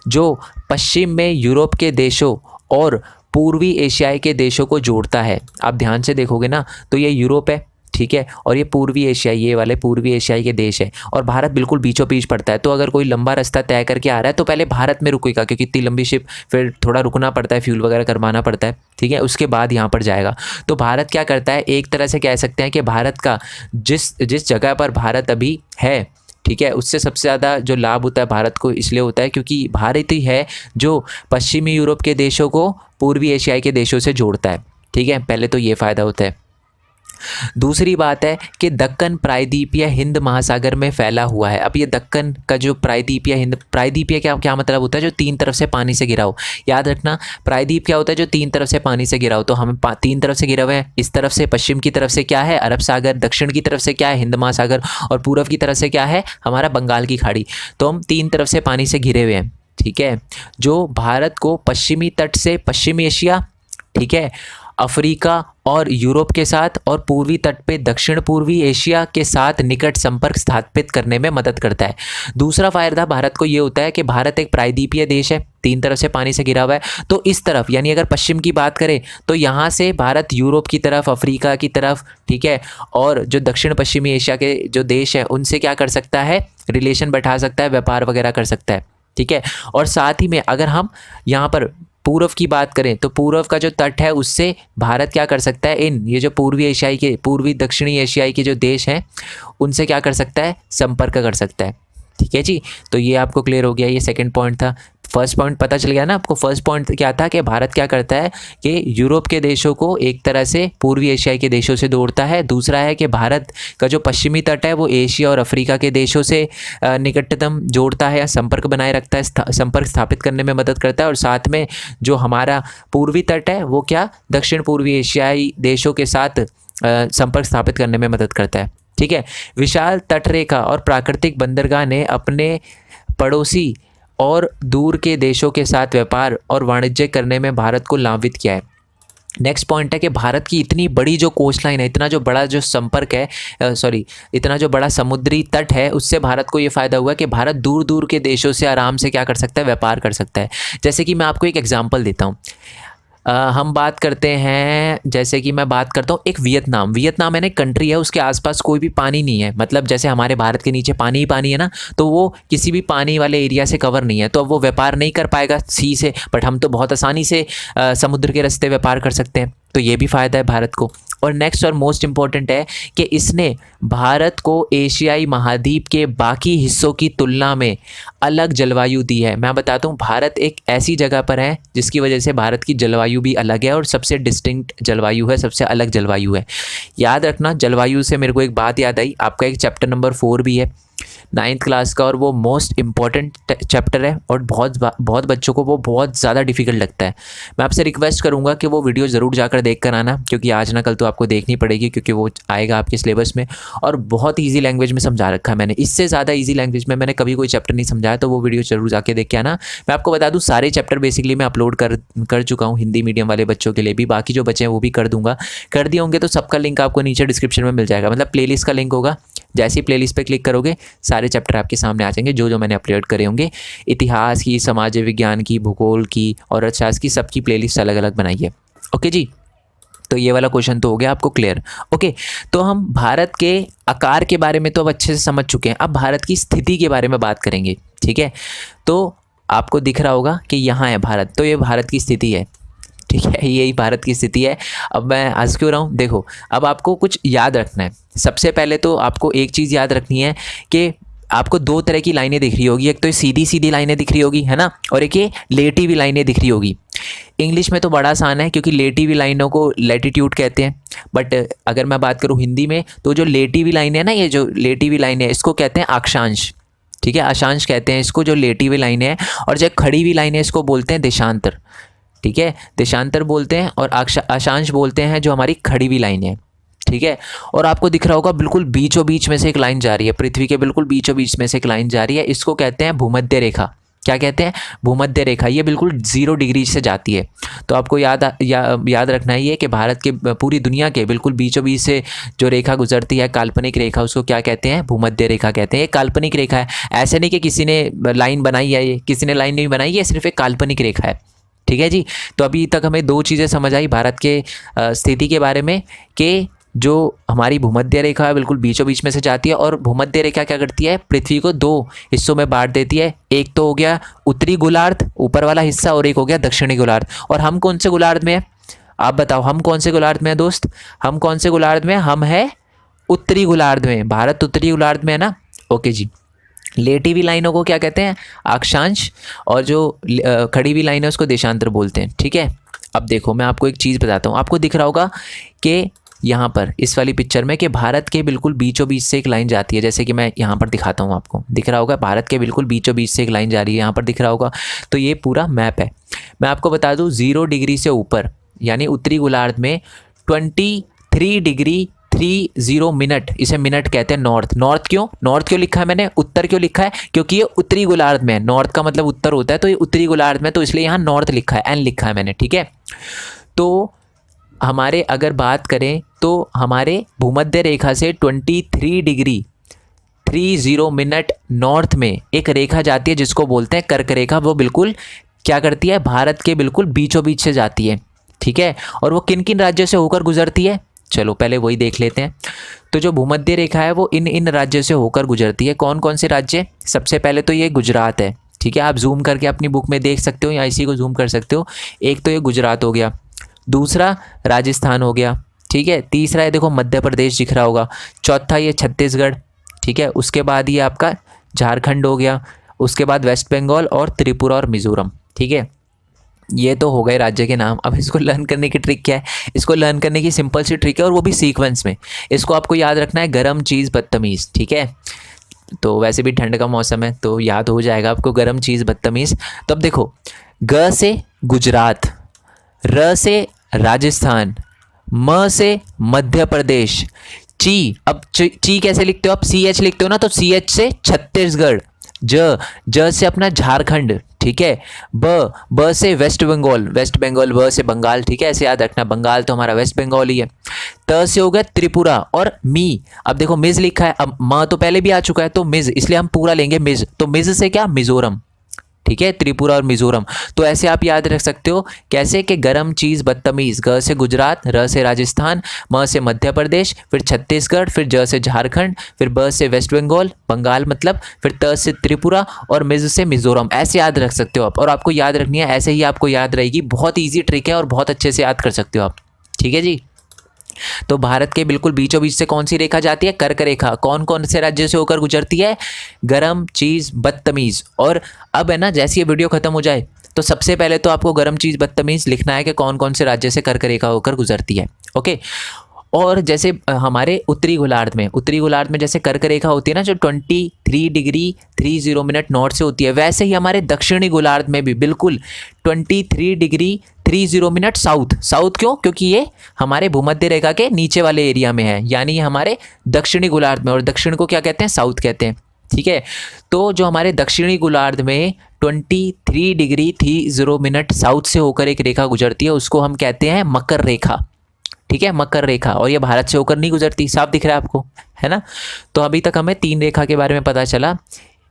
जो पश्चिम में यूरोप के देशों और पूर्वी एशियाई के देशों को जोड़ता है। आप ध्यान से देखोगे ना तो ये यूरोप है, ठीक है, और ये पूर्वी एशियाई, ये वाले पूर्वी एशियाई के देश है, और भारत बिल्कुल बीचों बीच पड़ता है। तो अगर कोई लंबा रास्ता तय करके आ रहा है तो पहले भारत में रुकेगा, क्योंकि इतनी लंबी शिप, फिर थोड़ा रुकना पड़ता है, फ्यूल वगैरह करवाना पड़ता है, ठीक है, उसके बाद यहाँ पर जाएगा। तो भारत क्या करता है, एक तरह से कह सकते हैं कि भारत का जिस जगह पर भारत अभी है, ठीक है, उससे सबसे ज़्यादा जो लाभ होता है भारत को इसलिए होता है क्योंकि भारत ही है जो पश्चिमी यूरोप के देशों को पूर्वी एशियाई के देशों से जोड़ता है, ठीक है। पहले तो ये फ़ायदा होता है। दूसरी बात है कि दक्कन प्रायद्वीपीय हिंद महासागर में फैला हुआ है। अब ये दक्कन का जो प्रायद्वीपीय क्या मतलब होता है, जो 3 तरफ से पानी से घिरा हो। याद रखना, प्रायद्वीप क्या होता है, जो 3 तरफ से पानी से घिरा हो। तो हमें 3 तरफ से घिरा हुआ है, इस तरफ से पश्चिम की तरफ से क्या है, अरब सागर, दक्षिण की तरफ से क्या है, हिंद महासागर, और पूर्व की तरफ से क्या है, हमारा बंगाल की खाड़ी। तो हम 3 तरफ से पानी से घिरे हुए हैं, ठीक है, जो भारत को पश्चिमी तट से पश्चिमी एशिया, ठीक है, अफ्रीका और यूरोप के साथ, और पूर्वी तट पे दक्षिण पूर्वी एशिया के साथ निकट संपर्क स्थापित करने में मदद करता है। दूसरा फायदा भारत को ये होता है कि भारत एक प्रायद्वीपीय देश है, 3 तरफ से पानी से घिरा हुआ है। तो इस तरफ, यानी अगर पश्चिम की बात करें तो यहाँ से भारत यूरोप की तरफ, अफ्रीका की तरफ, ठीक है, और जो दक्षिण पश्चिमी एशिया के जो देश हैं उनसे क्या कर सकता है, रिलेशन बैठा सकता है, व्यापार वगैरह कर सकता है, ठीक है। और साथ ही में अगर हम यहाँ पर पूर्व की बात करें तो पूर्व का जो तट है उससे भारत क्या कर सकता है, ये जो पूर्वी दक्षिणी एशियाई के जो देश हैं उनसे क्या कर सकता है, संपर्क कर सकता है, ठीक है जी। तो ये आपको क्लियर हो गया, ये सेकंड पॉइंट था। फर्स्ट पॉइंट पता चल गया ना आपको। फर्स्ट पॉइंट क्या था कि भारत क्या करता है कि यूरोप के देशों को एक तरह से पूर्वी एशियाई के देशों से जोड़ता है। दूसरा है कि भारत का जो पश्चिमी तट है वो एशिया और अफ्रीका के देशों से निकटतम जोड़ता है या संपर्क बनाए रखता है, संपर्क स्थापित करने में मदद करता है। और साथ में जो हमारा पूर्वी तट है वो क्या, दक्षिण पूर्वी एशियाई देशों के साथ संपर्क स्थापित करने में मदद करता है, ठीक है। विशाल तटरेखा और प्राकृतिक बंदरगाह ने अपने पड़ोसी और दूर के देशों के साथ व्यापार और वाणिज्य करने में भारत को लाभान्वित किया है। नेक्स्ट पॉइंट है कि भारत की इतनी बड़ी जो कोस्ट लाइन है, इतना जो बड़ा जो संपर्क है, इतना जो बड़ा समुद्री तट है, उससे भारत को ये फ़ायदा हुआ कि भारत दूर दूर के देशों से आराम से क्या कर सकता है, व्यापार कर सकता है। जैसे कि मैं आपको एक एग्जांपल देता हूँ। हम बात करते हैं, जैसे कि मैं बात करता हूँ एक वियतनाम है ना, कंट्री है, उसके आसपास कोई भी पानी नहीं है, मतलब जैसे हमारे भारत के नीचे पानी ही पानी है ना, तो वो किसी भी पानी वाले एरिया से कवर नहीं है, तो अब वो व्यापार नहीं कर पाएगा सी से, बट हम तो बहुत आसानी से समुद्र के रास्ते व्यापार कर सकते हैं। तो ये भी फ़ायदा है भारत को। और नेक्स्ट और मोस्ट इम्पॉर्टेंट है कि इसने भारत को एशियाई महाद्वीप के बाकी हिस्सों की तुलना में अलग जलवायु दी है। मैं बताता हूँ, भारत एक ऐसी जगह पर है जिसकी वजह से भारत की जलवायु भी अलग है और सबसे डिस्टिंक्ट जलवायु है, सबसे अलग जलवायु है। याद रखना, जलवायु से मेरे को एक बात याद आई, आपका एक चैप्टर नंबर 4 भी है 9th क्लास का, और वो मोस्ट इम्पॉर्टेंट चैप्टर है और बहुत बच्चों को वो बहुत ज़्यादा डिफिकल्ट लगता है। मैं आपसे रिक्वेस्ट करूँगा कि वो वीडियो ज़रूर जाकर देख कर आना, क्योंकि आज ना कल तो आपको देखनी पड़ेगी, क्योंकि वो आएगा आपके सिलेबस में और बहुत ईजी लैंग्वेज में समझा रखा है मैंने। इससे ज़्यादा ईजी लैंग्वेज में मैंने कभी कोई चैप्टर नहीं समझाया, तो वो वीडियो ज़रूर जाके देख के आना। मैं आपको बता दूँ, सारे चैप्टर बेसिकली मैं अपलोड कर चुका हूँ हिंदी मीडियम वाले बच्चों के लिए भी, बाकी जो बच्चे हैं वो भी कर दूँगा। कर दिए होंगे तो सबका लिंक आपको नीचे डिस्क्रिप्शन में मिल जाएगा, मतलब प्लेलिस्ट का लिंक होगा। जैसे ही प्लेलिस्ट पे क्लिक करोगे सारे चैप्टर आपके सामने आ जाएंगे जो मैंने अपलोड करे होंगे। इतिहास की, समाज विज्ञान की, भूगोल की और अर्थशास्त्र की, सबकी प्लेलिस्ट अलग अलग बनाई है। ओके जी, तो ये वाला क्वेश्चन तो हो गया आपको क्लियर। ओके, तो हम भारत के आकार के बारे में तो अब अच्छे से समझ चुके हैं, अब भारत की स्थिति के बारे में बात करेंगे। ठीक है, तो आपको दिख रहा होगा कि यहाँ है भारत, तो ये भारत की स्थिति है। ठीक है, यही भारत की स्थिति है। अब मैं हंस क्यों रहा हूँ, देखो अब आपको कुछ याद रखना है। सबसे पहले तो आपको एक चीज़ याद रखनी है कि आपको 2 तरह की लाइनें दिख रही होगी, एक तो सीधी सीधी लाइनें दिख रही होगी, है ना, और एक ये लेटी हुई लाइनें दिख रही होगी। इंग्लिश में तो बड़ा आसान है, क्योंकि लेटी हुई लाइनों को लैटिट्यूड कहते हैं, बट अगर मैं बात करूँ हिंदी में, तो जो लेटी हुई लाइन है ना, ये जो लेटी हुई लाइन है इसको कहते हैं अक्षांश। ठीक है, अक्षांश कहते हैं इसको, जो लेटी हुई लाइन है। और जो खड़ी हुई लाइन है इसको बोलते हैं देशांतर। ठीक है, देशांतर बोलते हैं, और अक्षांश बोलते हैं जो हमारी खड़ी हुई लाइन है। ठीक है, और आपको दिख रहा होगा बिल्कुल बीचों बीच में से एक लाइन जा रही है, पृथ्वी के बिल्कुल बीचों बीच में से एक लाइन जा रही है, इसको कहते हैं भूमध्य रेखा। क्या कहते हैं? भूमध्य रेखा। ये बिल्कुल 0 डिग्री से जाती है। तो आपको याद रखना है ये कि भारत के, पूरी दुनिया के बिल्कुल बीचों बीच से जो रेखा गुजरती है, काल्पनिक रेखा, उसको क्या कहते हैं? भूमध्य रेखा कहते हैं। ये काल्पनिक रेखा है, ऐसे नहीं कि किसी ने लाइन बनाई है, ये किसी ने लाइन नहीं बनाई है, सिर्फ एक काल्पनिक रेखा है। ठीक है जी, तो अभी तक हमें 2 चीज़ें समझ आई भारत के स्थिति के बारे में, कि जो हमारी भूमध्य रेखा है बिल्कुल बीचों बीच में से जाती है, और भूमध्य रेखा क्या करती है? पृथ्वी को 2 हिस्सों में बांट देती है। एक तो हो गया उत्तरी गोलार्ध, ऊपर वाला हिस्सा, और एक हो गया दक्षिणी गोलार्ध। और हम कौन से गोलार्ध में हैं? आप बताओ, हम कौन से गोलार्ध में हैं दोस्त? हम कौन से गोलार्ध में हैं? हम है उत्तरी गोलार्ध में। भारत उत्तरी गोलार्ध में है ना। ओके जी, लेटी हुई लाइनों को क्या कहते हैं? अक्षांश, और जो खड़ी हुई लाइन है उसको देशांतर बोलते हैं। ठीक है, अब देखो मैं आपको एक चीज़ बताता हूँ। आपको दिख रहा होगा कि यहाँ पर इस वाली पिक्चर में कि भारत के बिल्कुल बीचों बीच से एक लाइन जाती है, जैसे कि मैं यहाँ पर दिखाता हूँ आपको, दिख रहा होगा भारत के बिल्कुल बीचों बीच से एक लाइन जा रही है, यहाँ पर दिख रहा होगा। तो ये पूरा मैप है। मैं आपको बता दूँ, 0 डिग्री से ऊपर यानी उत्तरी गोलार्ध में 23 डिग्री 30 मिनट, इसे मिनट कहते हैं। नॉर्थ क्यों लिखा है मैंने? उत्तर क्यों लिखा है? क्योंकि ये उत्तरी गोलार्ध में है। नॉर्थ का मतलब उत्तर होता है, तो ये उत्तरी गोलार्ध में, तो इसलिए यहाँ नॉर्थ लिखा है, एन लिखा है मैंने। ठीक है, तो हमारे अगर बात करें तो हमारे भूमध्य रेखा से 23 डिग्री 30 मिनट नॉर्थ में एक रेखा जाती है जिसको बोलते हैं कर्क रेखा। वो बिल्कुल क्या करती है? भारत के बिल्कुल बीचों बीच से जाती है। ठीक है, और वो किन किन राज्यों से होकर गुजरती है? चलो पहले वही देख लेते हैं। तो जो भूमध्य रेखा है वो इन राज्यों से होकर गुजरती है। कौन कौन से राज्य? सबसे पहले तो ये गुजरात है। ठीक है, आप जूम करके अपनी बुक में देख सकते हो या इसी को जूम कर सकते हो। एक तो ये गुजरात हो गया, दूसरा राजस्थान हो गया। ठीक है, तीसरा ये देखो मध्य प्रदेश दिख रहा होगा, चौथा ये छत्तीसगढ़। ठीक है, उसके बाद ये आपका झारखंड हो गया, उसके बाद वेस्ट बंगाल और त्रिपुरा और मिज़ोरम। ठीक है, ये तो हो गए राज्य के नाम। अब इसको लर्न करने की ट्रिक क्या है? इसको लर्न करने की सिंपल सी ट्रिक है, और वो भी सीक्वेंस में। इसको आपको याद रखना है, गरम चीज़ बदतमीज़। ठीक है, तो वैसे भी ठंड का मौसम है तो याद हो जाएगा आपको, गरम चीज़ बदतमीज़। तो अब देखो, ग से गुजरात, र से राजस्थान, म से मध्य प्रदेश, ची, अब ची कैसे लिखते हो आप? CH लिखते हो ना, तो CH से छत्तीसगढ़, ज से अपना झारखंड। ठीक है, ब से वेस्ट बंगाल, ब से बंगाल। ठीक है, ऐसे याद रखना, बंगाल तो हमारा वेस्ट बंगाल ही है। त से हो गया त्रिपुरा, और मी, अब देखो मिज लिखा है, अब म तो पहले भी आ चुका है तो मिज, इसलिए हम पूरा लेंगे मिज। तो मिज से क्या? मिजोरम। ठीक है, त्रिपुरा और मिजोरम। तो ऐसे आप याद रख सकते हो, कैसे? कि गरम चीज़ बदतमीज़, ग से गुजरात, र से राजस्थान, म से मध्य प्रदेश, फिर छत्तीसगढ़, फिर ज से झारखंड, फिर ब से वेस्ट बंगाल मतलब, फिर त से त्रिपुरा और मिज से मिजोरम। ऐसे याद रख सकते हो आप, और आपको याद रखनी है, ऐसे ही आपको याद रहेगी। बहुत ईजी ट्रिक है और बहुत अच्छे से याद कर सकते हो आप। ठीक है जी, तो भारत के बिल्कुल बीचों बीच से कौन सी रेखा जाती है? कर्क रेखा। कौन कौन से राज्यों से होकर गुजरती है? गरम, चीज़, बदतमीज़। और अब है ना, जैसे ये वीडियो खत्म हो जाए तो सबसे पहले तो आपको गरम, चीज़, बदतमीज़ लिखना है कि कौन कौन से राज्य से कर्क रेखा होकर गुजरती है। ओके। और जैसे हमारे उत्तरी गोलार्ध में जैसे कर्क रेखा होती है ना, जो 23 डिग्री 30 मिनट नॉर्थ से होती है, वैसे ही हमारे दक्षिणी गोलार्ध में भी बिल्कुल 23 डिग्री 30 मिनट साउथ। साउथ क्यों? क्योंकि ये हमारे भूमध्य रेखा के नीचे वाले एरिया में है, यानी ये हमारे दक्षिणी गोलार्ध में, और दक्षिण को क्या कहते हैं? साउथ कहते हैं। ठीक है। तो जो हमारे दक्षिणी गोलार्ध में 23 डिग्री 30 मिनट साउथ से होकर एक रेखा गुजरती है, उसको हम कहते हैं मकर रेखा। ठीक है, मकर रेखा। और ये भारत से होकर नहीं गुजरती, साफ दिख रहा है आपको, है ना। तो अभी तक हमें 3 रेखा के बारे में पता चला।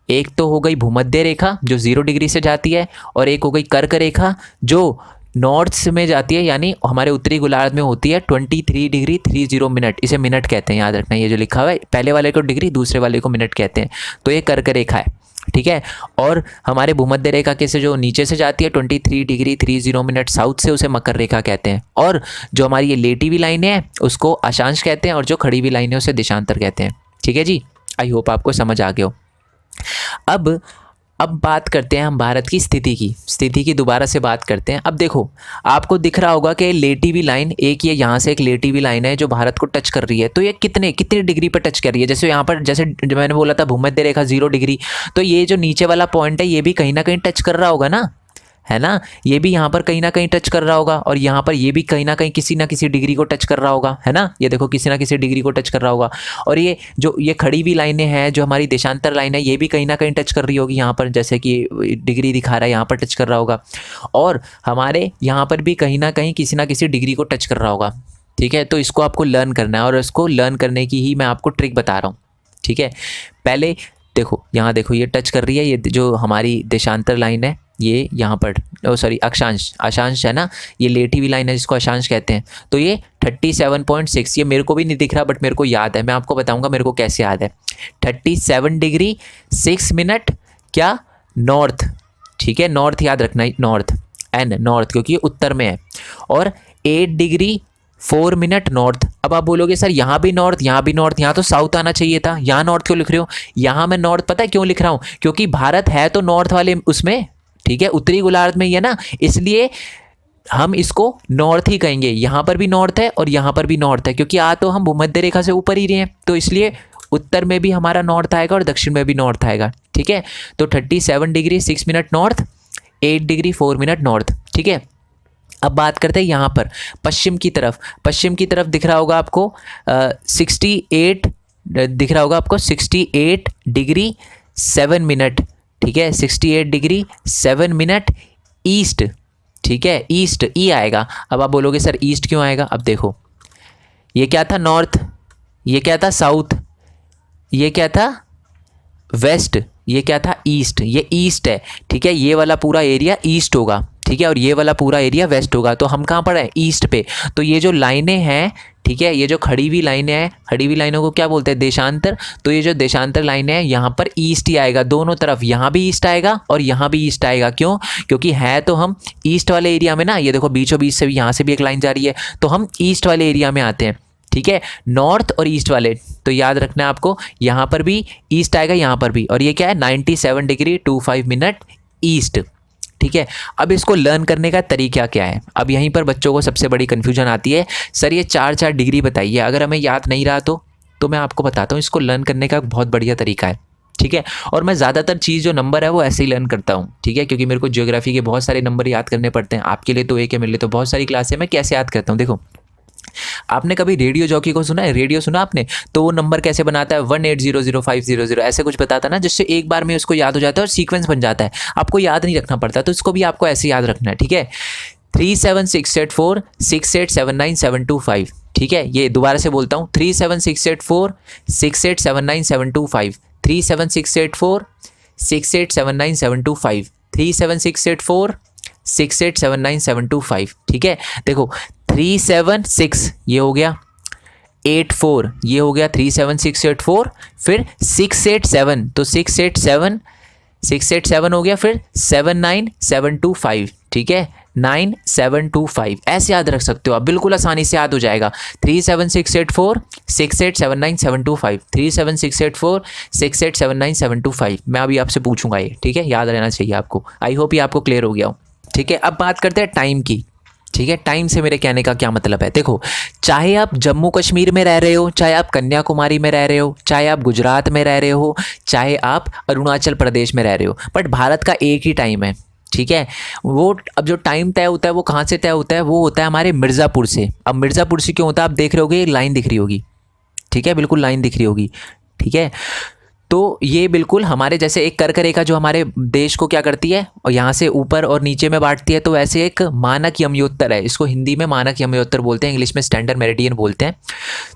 एक तो हो गई भूमध्य रेखा जो 0 डिग्री से जाती है, और एक हो गई कर्क रेखा जो नॉर्थ में जाती है, यानी हमारे उत्तरी गोलार्ध में होती है 23 डिग्री 30 मिनट। इसे मिनट कहते हैं, याद रखना। ये जो लिखा हुआ है, पहले वाले को डिग्री, दूसरे वाले को मिनट कहते हैं। तो ये कर्क रेखा है। ठीक है। और हमारे भूमध्य रेखा के से जो नीचे से जाती है 23 डिग्री 30 मिनट साउथ से, उसे मकर रेखा कहते हैं। और जो हमारी ये लेटी हुई लाइन है उसको अक्षांश कहते हैं, और जो खड़ी हुई लाइन है उसे देशांतर कहते हैं। ठीक है जी, आई होप आपको समझ आ गया हो। अब बात करते हैं हम भारत की स्थिति की दोबारा से बात करते हैं। अब देखो, आपको दिख रहा होगा कि लेटी हुई लाइन, एक ये यहाँ से एक लेटी हुई लाइन है जो भारत को टच कर रही है। तो ये कितने डिग्री पर टच कर रही है? जैसे यहाँ पर, जैसे जो मैंने बोला था भूमध्य रेखा 0 डिग्री, तो ये जो नीचे वाला पॉइंट है ये भी कहीं ना कहीं टच कर रहा होगा ना, है ना। ये भी यहाँ पर कहीं ना कहीं टच कर रहा होगा, और यहाँ पर ये भी कहीं ना कहीं किसी ना किसी डिग्री को टच कर रहा होगा, है ना। ये देखो, किसी ना किसी डिग्री को टच कर रहा होगा। और ये जो ये खड़ी हुई लाइनें हैं, जो हमारी देशांतर लाइन है, ये भी कहीं ना कहीं टच कर रही होगी यहाँ पर, जैसे कि डिग्री दिखा रहा है, यहाँ पर टच कर रहा होगा। और हमारे यहाँ पर भी कहीं ना कहीं किसी ना किसी डिग्री को टच कर रहा होगा। ठीक है। तो इसको आपको लर्न करना है, और इसको लर्न करने की ही मैं आपको ट्रिक बता रहा हूँ। ठीक है। पहले देखो, यहाँ देखो, ये टच कर रही है, ये जो हमारी देशांतर लाइन है, ये यहाँ पर, सॉरी, अक्षांश है ना, ये लेटी हुई लाइन है जिसको अक्षांश कहते हैं। तो ये 37.6, ये मेरे को भी नहीं दिख रहा बट मेरे को याद है, मैं आपको बताऊंगा मेरे को कैसे याद है। 37 डिग्री 6 मिनट क्या? नॉर्थ। ठीक है, नॉर्थ याद रखना, नॉर्थ, नॉर्थ, क्योंकि ये उत्तर में है। और 8 डिग्री 4 मिनट नॉर्थ। अब आप बोलोगे सर यहाँ भी नॉर्थ, यहाँ भी नॉर्थ, यहाँ तो साउथ आना चाहिए था, यहाँ नॉर्थ क्यों लिख रहे हो? यहाँ मैं नॉर्थ पता है क्यों लिख रहा हूँ? क्योंकि भारत है तो नॉर्थ वाले उसमें, ठीक है, उत्तरी गोलार्ध में ही है ना, इसलिए हम इसको नॉर्थ ही कहेंगे। यहाँ पर भी नॉर्थ है और यहाँ पर भी नॉर्थ है, क्योंकि तो हम भूमध्य रेखा से ऊपर ही रहे हैं, तो इसलिए उत्तर में भी हमारा नॉर्थ आएगा और दक्षिण में भी नॉर्थ आएगा। ठीक है। तो 37 degree 6 minute north, 8 degree 4 minute north. ठीक है। अब बात करते हैं यहाँ पर पश्चिम की तरफ दिख रहा होगा आपको 68 दिख रहा होगा आपको 68 डिग्री 7 मिनट। ठीक है, 68 डिग्री 7 मिनट ईस्ट। ठीक है, ईस्ट, ई आएगा। अब आप बोलोगे सर ईस्ट क्यों आएगा? अब देखो, ये क्या था? नॉर्थ, ये क्या था? साउथ, ये क्या था? वेस्ट, ये क्या था? ईस्ट। ये ईस्ट है। ठीक है, ये वाला पूरा एरिया ईस्ट होगा। ठीक है, और ये वाला पूरा एरिया वेस्ट होगा। तो हम कहाँ पर हैं? ईस्ट पे। तो ये जो लाइनें हैं, ठीक है, ये जो खड़ी हुई लाइनें हैं, खड़ी हुई लाइनों को क्या बोलते हैं? देशांतर। तो ये जो देशांतर लाइनें हैं, यहाँ पर ईस्ट ही आएगा, दोनों तरफ, यहाँ भी ईस्ट आएगा और यहाँ भी ईस्ट आएगा। क्यों? क्योंकि है तो हम ईस्ट वाले एरिया में ना। ये देखो, बीचों बीच से भी यहाँ से भी एक लाइन जा रही है, तो हम ईस्ट वाले एरिया में आते हैं। ठीक है, नॉर्थ और ईस्ट वाले। तो याद रखना है आपको, यहाँ पर भी ईस्ट आएगा, यहाँ पर भी। और ये क्या है? 97 डिग्री 25 मिनट ईस्ट। ठीक है। अब इसको लर्न करने का तरीका क्या है? अब यहीं पर बच्चों को सबसे बड़ी कन्फ्यूजन आती है, सर ये 4 डिग्री बताइए। अगर हमें याद नहीं रहा तो मैं आपको बताता हूँ, इसको लर्न करने का बहुत बढ़िया तरीका है। ठीक है, और मैं ज़्यादातर चीज़ जो नंबर है वो ऐसे ही लर्न करता हूँ। ठीक है, क्योंकि मेरे को ज्योग्राफी के बहुत सारे नंबर याद करने पड़ते हैं। आपके लिए तो एक है, मेरे लिए तो बहुत सारी क्लास है। मैं कैसे याद करता हूँ? देखो, आपने कभी रेडियो जॉकी को सुना है? रेडियो सुना आपने? तो वो नंबर कैसे बनाता है? 1800500 ऐसे कुछ बताता है ना, जिससे एक बार में उसको याद हो जाता है और सीक्वेंस बन जाता है, आपको याद नहीं रखना पड़ता। तो इसको भी आपको ऐसे याद रखना है। ठीक है, 376846879725। ठीक है, ये दोबारा से बोलता हूँ, 376846879725, 376846879725, 376846879725। ठीक है, देखो 376 ये हो गया, 84 ये हो गया, 37684, फिर 687, तो 687 हो गया, फिर 79725। ठीक है, 3725 ऐसे याद रख सकते हो आप, बिल्कुल आसानी से याद हो जाएगा। 376846879725 376846879725 मैं अभी आपसे पूछूंगा ये, ठीक है, याद रहना चाहिए आपको। आई होप ये आपको क्लियर हो गया हो, ठीक है। अब बात करते हैं टाइम की, ठीक है। टाइम से मेरे कहने का क्या मतलब है, देखो, चाहे आप जम्मू कश्मीर में रह रहे हो, चाहे आप कन्याकुमारी में रह रहे हो, चाहे आप गुजरात में रह रहे हो, चाहे आप अरुणाचल प्रदेश में रह रहे हो, बट भारत का एक ही टाइम है, ठीक है। वो अब जो टाइम तय होता है वो कहाँ से तय होता है, वो होता है हमारे मिर्ज़ापुर से। अब मिर्ज़ापुर से क्यों होता है, आप देख रहे होगे, एक लाइन दिख रही होगी, ठीक है, बिल्कुल लाइन दिख रही होगी, ठीक है। तो ये बिल्कुल हमारे जैसे एक कर्क रेखा जो हमारे देश को क्या करती है और यहाँ से ऊपर और नीचे में बांटती है, तो वैसे एक मानक यमयोत्तर है, इसको हिंदी में मानक यमयोत्तर बोलते हैं, इंग्लिश में स्टैंडर्ड मेरिडियन बोलते हैं।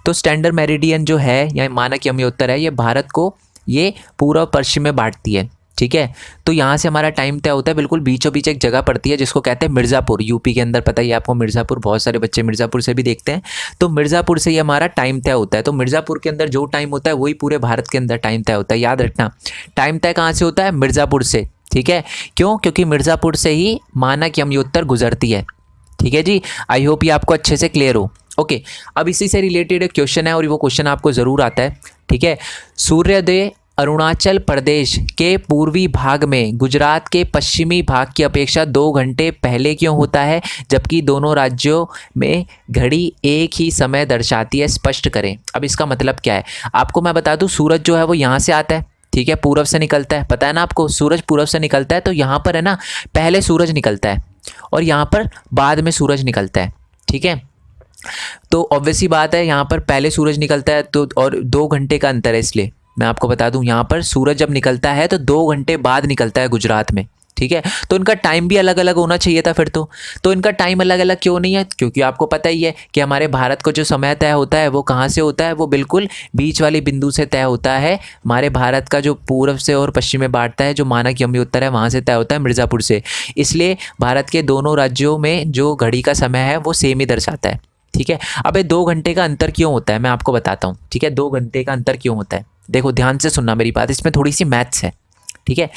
तो स्टैंडर्ड मेरिडियन जो है या मानक यमयोत्तर है, ये भारत को ये पूर्व पश्चिम में बांटती है, ठीक है। तो यहाँ से हमारा टाइम तय होता है, बिल्कुल बीचों बीच एक जगह पड़ती है जिसको कहते हैं मिर्ज़ापुर, यूपी के अंदर, पता ही है आपको मिर्ज़ापुर, बहुत सारे बच्चे मिर्ज़ापुर से भी देखते हैं। तो मिर्ज़ापुर से ये हमारा टाइम तय होता है। तो मिर्ज़ापुर के अंदर जो टाइम होता है वही पूरे भारत के अंदर टाइम तय होता है, याद रखना। टाइम तय कहाँ से होता है, मिर्ज़ापुर से, ठीक है। क्यों, क्योंकि मिर्ज़ापुर से ही मानक यमयोत्तर गुजरती है, ठीक है जी। आई होप ये आपको अच्छे से क्लियर हो, ओके। अब इसी से रिलेटेड एक क्वेश्चन है और वो क्वेश्चन आपको ज़रूर आता है, ठीक है। सूर्योदय अरुणाचल प्रदेश के पूर्वी भाग में गुजरात के पश्चिमी भाग की अपेक्षा 2 घंटे पहले क्यों होता है, जबकि दोनों राज्यों में घड़ी एक ही समय दर्शाती है, स्पष्ट करें। अब इसका मतलब क्या है, आपको मैं बता दूं, सूरज जो है वो यहाँ से आता है, ठीक है, पूरब से निकलता है, पता है ना आपको, सूरज पूरब से निकलता है। तो यहाँ पर है ना, पहले सूरज निकलता है और यहाँ पर बाद में सूरज निकलता है, ठीक है। तो ऑब्वियसली बात है, यहाँ पर पहले सूरज निकलता है तो, और 2 घंटे का अंतर है, इसलिए मैं आपको बता दूं, यहाँ पर सूरज जब निकलता है तो 2 घंटे बाद निकलता है गुजरात में, ठीक है। तो इनका टाइम भी अलग अलग होना चाहिए था फिर तो इनका टाइम अलग अलग क्यों नहीं है, क्योंकि आपको पता ही है कि हमारे भारत को जो समय तय होता है वो कहाँ से होता है, वो बिल्कुल बीच वाली बिंदु से तय होता है। हमारे भारत का जो पूर्व से और पश्चिम में बांटता है, जो मानक यमयोत्तर है, वहाँ से तय होता है, मिर्ज़ापुर से। इसलिए भारत के दोनों राज्यों में जो घड़ी का समय है वो सेम ही दर्शाता है, ठीक है। अब ये 2 घंटे का अंतर क्यों होता है मैं आपको बताता हूँ, ठीक है। 2 घंटे का अंतर क्यों होता है, देखो ध्यान से सुनना मेरी बात, इसमें थोड़ी सी मैथ्स है, ठीक है।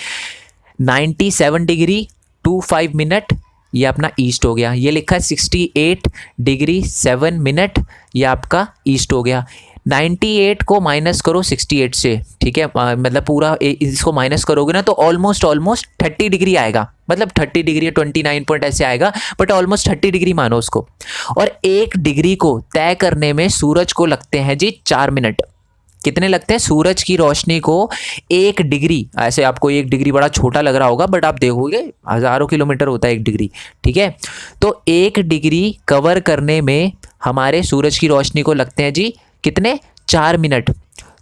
97 डिग्री 25 मिनट ये अपना ईस्ट हो गया, ये लिखा है 68 डिग्री 7 मिनट ये आपका ईस्ट हो गया। 98 को माइनस करो 68 से, ठीक है, मतलब पूरा इसको माइनस करोगे ना तो ऑलमोस्ट 30 डिग्री आएगा, मतलब 30 डिग्री 29 पॉइंट ऐसे आएगा, बट ऑलमोस्ट 30 डिग्री मानो उसको। और 1 डिग्री को तय करने में सूरज को लगते हैं जी 4 मिनट। कितने लगते हैं, सूरज की रोशनी को 1 डिग्री, ऐसे आपको 1 डिग्री बड़ा छोटा लग रहा होगा, बट आप देखोगे हज़ारों किलोमीटर होता है 1 डिग्री, ठीक है। तो 1 डिग्री कवर करने में हमारे सूरज की रोशनी को लगते हैं जी कितने, 4 मिनट।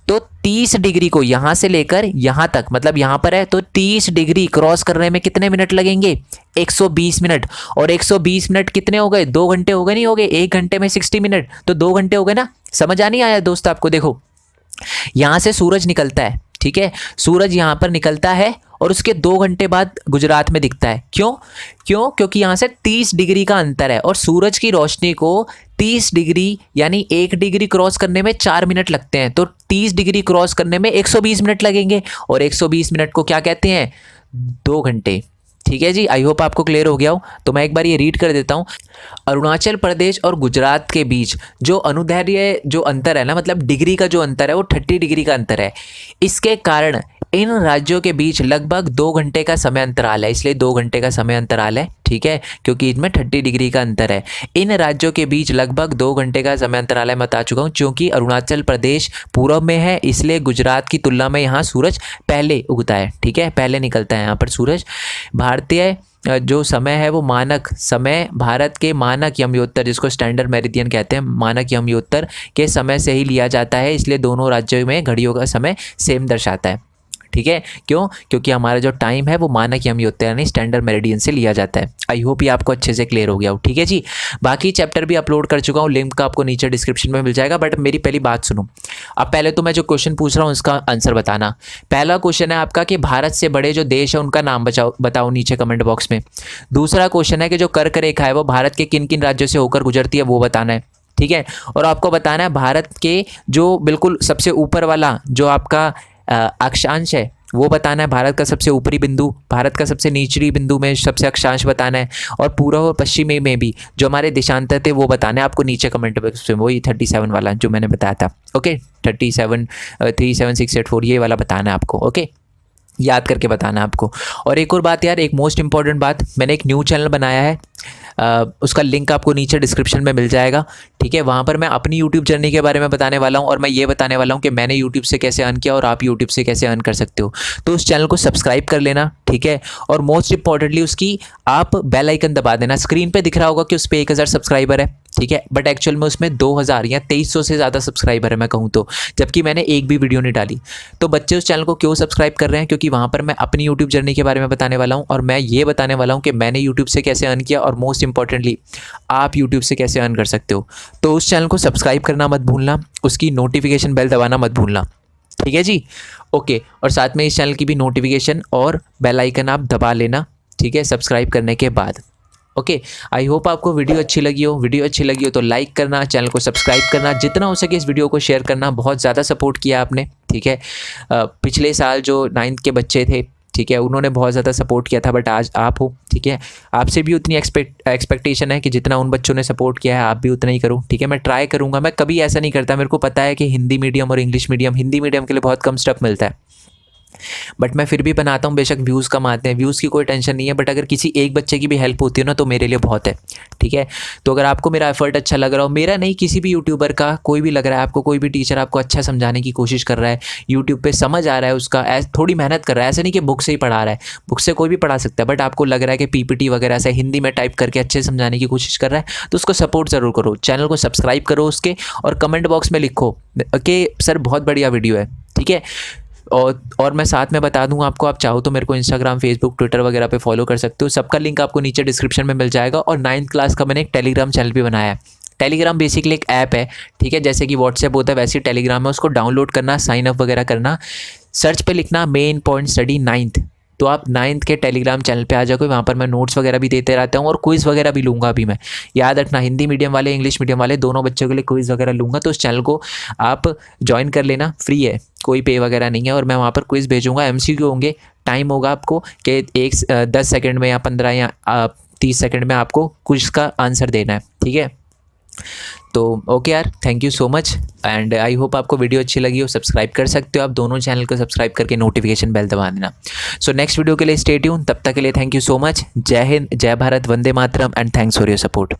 तो 30 डिग्री को यहाँ से लेकर यहाँ तक, मतलब यहाँ पर है तो 30 डिग्री क्रॉस करने में कितने मिनट लगेंगे, 120 मिनट। और 120 मिनट कितने हो गए, 2 घंटे हो गए, नहीं हो गए, 1 घंटे में 60 मिनट तो 2 घंटे हो गए ना। समझ आ नहीं आया दोस्त आपको, देखो यहाँ से सूरज निकलता है, ठीक है, सूरज यहाँ पर निकलता है और उसके 2 घंटे बाद गुजरात में दिखता है। क्यों, क्योंकि यहाँ से 30 डिग्री का अंतर है और सूरज की रोशनी को 30 डिग्री यानी 1 डिग्री क्रॉस करने में 4 मिनट लगते हैं, तो 30 डिग्री क्रॉस करने में 120 मिनट लगेंगे और 120 मिनट को क्या कहते हैं, 2 घंटे, ठीक है जी। आई होप आपको क्लियर हो गया हो। तो मैं एक बार ये रीड कर देता हूँ। अरुणाचल प्रदेश और गुजरात के बीच जो अनुदैर्ध्य जो अंतर है ना, मतलब डिग्री का जो अंतर है वो 30 डिग्री का अंतर है। इसके कारण इन राज्यों के बीच लगभग 2 घंटे का समय अंतराल है, इसलिए 2 घंटे का समय अंतराल है, ठीक है, क्योंकि इनमें 30 डिग्री का अंतर है। इन राज्यों के बीच लगभग 2 घंटे का समय अंतराल है, मैं बता चुका हूँ। क्योंकि अरुणाचल प्रदेश पूर्व में है, इसलिए गुजरात की तुलना में यहाँ सूरज पहले उगता है, ठीक है, पहले निकलता है यहाँ पर सूरज। भारतीय जो समय है वो मानक समय, भारत के मानक यमयोत्तर जिसको स्टैंडर्ड मेरिडियन कहते हैं, मानक यमयोत्तर के समय से ही लिया जाता है, इसलिए दोनों राज्यों में घड़ियों का समय सेम दर्शाता है, ठीक है। क्यों, क्योंकि हमारा जो टाइम है वो मानक यमयोत्तर यानी स्टैंडर्ड मेरिडियन से लिया जाता है। आई होप ये आपको अच्छे से क्लियर हो गया हो, ठीक है जी। बाकी चैप्टर भी अपलोड कर चुका हूँ, लिंक आपको नीचे डिस्क्रिप्शन में मिल जाएगा। बट मेरी पहली बात सुनो, अब पहले तो मैं जो क्वेश्चन पूछ रहा हूँ उसका आंसर बताना। पहला क्वेश्चन है आपका कि भारत से बड़े जो देश है उनका नाम बताओ नीचे कमेंट बॉक्स में। दूसरा क्वेश्चन है कि जो कर्क रेखा है वो भारत के किन किन राज्यों से होकर गुजरती है वो बताना है, ठीक है। और आपको बताना है भारत के जो बिल्कुल सबसे ऊपर वाला जो आपका अक्षांश है वो बताना है, भारत का सबसे ऊपरी बिंदु, भारत का सबसे निचली बिंदु में सबसे अक्षांश बताना है, और पूर्व और पश्चिमी में भी जो हमारे देशांतर थे वो बताना है आपको नीचे कमेंट बॉक्स में, वही 37 वाला जो मैंने बताया था। ओके, 37 37684 ये वाला बताना है आपको। ओके, याद करके बताना आपको। और एक और बात यार, एक मोस्ट इंपॉर्टेंट बात, मैंने एक न्यू चैनल बनाया है, उसका लिंक आपको नीचे डिस्क्रिप्शन में मिल जाएगा। ठीक है, वहाँ पर मैं अपनी यूट्यूब जर्नी के बारे में बताने वाला हूँ, और मैं ये बताने वाला हूँ कि मैंने यूट्यूब से कैसे अर्न किया और आप यूट्यूब से कैसे अर्न कर सकते हो। तो उस चैनल को सब्सक्राइब कर लेना, ठीक है, और मोस्ट इंपॉर्टेंटली उसकी आप बेल आइकन दबा देना। स्क्रीन पे दिख रहा होगा कि उस पर 1000 सब्सक्राइबर है, ठीक है, बट एक्चुअल में उसमें 2000 या 2300 से ज़्यादा सब्सक्राइबर है मैं कहूँ तो, जबकि मैंने एक भी वीडियो नहीं डाली। तो बच्चे उस चैनल को क्यों सब्सक्राइब कर रहे हैं? क्योंकि वहाँ पर मैं अपनी यूट्यूब जर्नी के बारे में बताने वाला हूँ, और मैं ये बताने वाला हूँ कि मैंने यूट्यूब से कैसे अर्न किया, और मोस्ट इंपॉर्टेंटली आप यूट्यूब से कैसे अर्न कर सकते हो। तो उस चैनल को सब्सक्राइब करना मत भूलना, उसकी नोटिफिकेशन बेल दबाना मत भूलना, ठीक है जी। ओके, और साथ में इस चैनल की भी नोटिफिकेशन और बेल आइकन आप दबा लेना, ठीक है, सब्सक्राइब करने के बाद। ओके, आई होप आपको वीडियो अच्छी लगी हो। वीडियो अच्छी लगी हो तो लाइक करना, चैनल को सब्सक्राइब करना, जितना हो सके इस वीडियो को शेयर करना। बहुत ज़्यादा सपोर्ट किया आपने, ठीक है। पिछले साल जो 9th के बच्चे थे, ठीक है, उन्होंने बहुत ज़्यादा सपोर्ट किया था, बट आज आप हो, ठीक है, आपसे भी उतनी एक्सपेक्टेशन है कि जितना उन बच्चों ने सपोर्ट किया है आप भी उतना ही करो, ठीक है। मैं ट्राई करूँगा, मैं कभी ऐसा नहीं करता, मेरे को पता है कि हिंदी मीडियम और इंग्लिश मीडियम, हिंदी मीडियम के लिए बहुत कम स्टफ मिलता है, बट मैं फिर भी बनाता हूँ। बेशक व्यूज़ कम आते हैं, व्यूज़ की कोई टेंशन नहीं है, बट अगर किसी एक बच्चे की भी हेल्प होती है ना, तो मेरे लिए बहुत है, ठीक है। तो अगर आपको मेरा एफर्ट अच्छा लग रहा हो, मेरा नहीं, किसी भी यूट्यूबर का, कोई भी लग रहा है आपको, कोई भी टीचर आपको अच्छा समझाने की कोशिश कर रहा है, यूट्यूब पे समझ आ रहा है उसका, थोड़ी मेहनत कर रहा है, ऐसा नहीं कि बुक से ही पढ़ा रहा है, बुक से कोई भी पढ़ा सकता है, बट आपको लग रहा है कि पीपीटी वगैरह से हिंदी में टाइप करके अच्छे से समझाने की कोशिश कर रहा है, तो उसको सपोर्ट ज़रूर करो, चैनल को सब्सक्राइब करो उसके, और कमेंट बॉक्स में लिखो कि सर बहुत बढ़िया वीडियो है, ठीक है। और मैं साथ में बता दूंगा आपको, आप चाहो तो मेरे को इंस्टाग्राम, फेसबुक, ट्विटर वगैरह पे फॉलो कर सकते हो, सबका लिंक आपको नीचे डिस्क्रिप्शन में मिल जाएगा। और 9th क्लास का मैंने एक टेलीग्राम चैनल भी बनाया है। टेलीग्राम बेसिकली एक ऐप है, ठीक है, जैसे कि व्हाट्सएप होता है वैसे ही टेलीग्राम है, उसको डाउनलोड करना, साइन अप वगैरह करना, सर्च पे लिखना मेन पॉइंट स्टडी 9th, तो आप 9th के टेलीग्राम चैनल पे आ जाओगे। वहाँ पर मैं नोट्स वगैरह भी देते रहता हूँ, और क्विज़ वगैरह भी लूँगा अभी मैं, याद रखना, हिंदी मीडियम वाले, इंग्लिश मीडियम वाले, दोनों बच्चों के लिए क्विज़ वगैरह लूँगा। तो उस चैनल को आप ज्वाइन कर लेना, फ्री है, कोई पे वगैरह नहीं है, और मैं वहाँ पर क्विज़ भेजूँगा, MCQ होंगे, टाइम होगा आपको कि 10 सेकंड में या 15 या 30 सेकंड में आपको क्विज़ का आंसर देना है, ठीक है। तो ओके यार, thank you so much, and I hope आपको वीडियो अच्छी लगी हो। सब्सक्राइब कर सकते हो आप दोनों चैनल को, सब्सक्राइब करके नोटिफिकेशन बेल दबा देना। सो नेक्स्ट वीडियो के लिए स्टे ट्यून, तब तक के लिए थैंक यू सो मच। जय हिंद, जय भारत, वंदे मातरम, and thanks for your support.